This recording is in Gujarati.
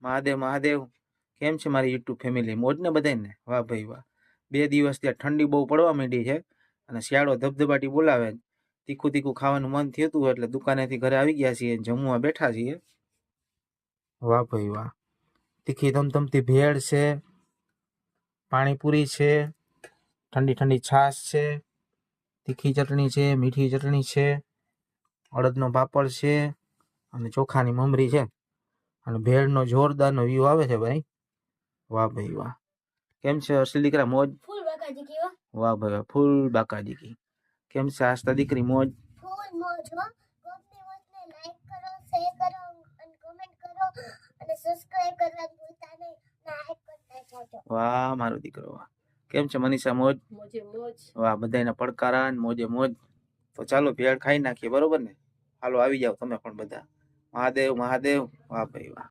મહાદેવ મહાદેવ. કેમ છે મારી યુટ્યુબ ફેમિલી? મોજ ને બધાને? વાહ ભાઈ વાહ. 2 દિવસ ત્યાં ઠંડી બહુ પડવા માંડી છે અને શિયાળો ધબધબાટી બોલાવે. તીખું તીખું ખાવાનું મન થયું હતું એટલે દુકાનેથી ઘરે આવી ગયા છીએ, જમવા બેઠા છીએ. વાહ ભાઈ વાહ. તીખી ધમધમતી ભેળ છે, પાણીપુરી છે, ઠંડી ઠંડી છાશ છે, તીખી ચટણી છે, મીઠી ચટણી છે, અડદનો પાપડ છે અને ચોખાની મમરી છે અને ભેળનો જોરદારનો વ્યૂ આવે છે ભાઈ. વાહ ભાઈ વાહ. કેમ છે અસલી દીકરા? મોજ? ફૂલ બાકાજી કી. વાહ ભાઈ વાહ, ફૂલ બાકાજી કી. કેમ છે આસ્તા દીકરી? મોજ? ફૂલ મોજ હો. કોકની મોજને લાઈક કરો, શેર કરો અને કમેન્ટ કરો અને સબસ્ક્રાઇબ કરવાનું ભૂલતા નહીં. લાઈક કરતા જાજો. વાહ મારો દીકરો વાહ. કેમ છે મનીષા? મોજ? મોજે મોજ. વાહ, બધાયના પડકારા ને મોજે મોજ. તો ચાલો ભેળ ખાઈ નાખીએ, બરોબર ને? હાલો આવી જાવ તમે પણ બધા. મહાદેવ મહાદેવ. વાહ ભાઈ વાહ.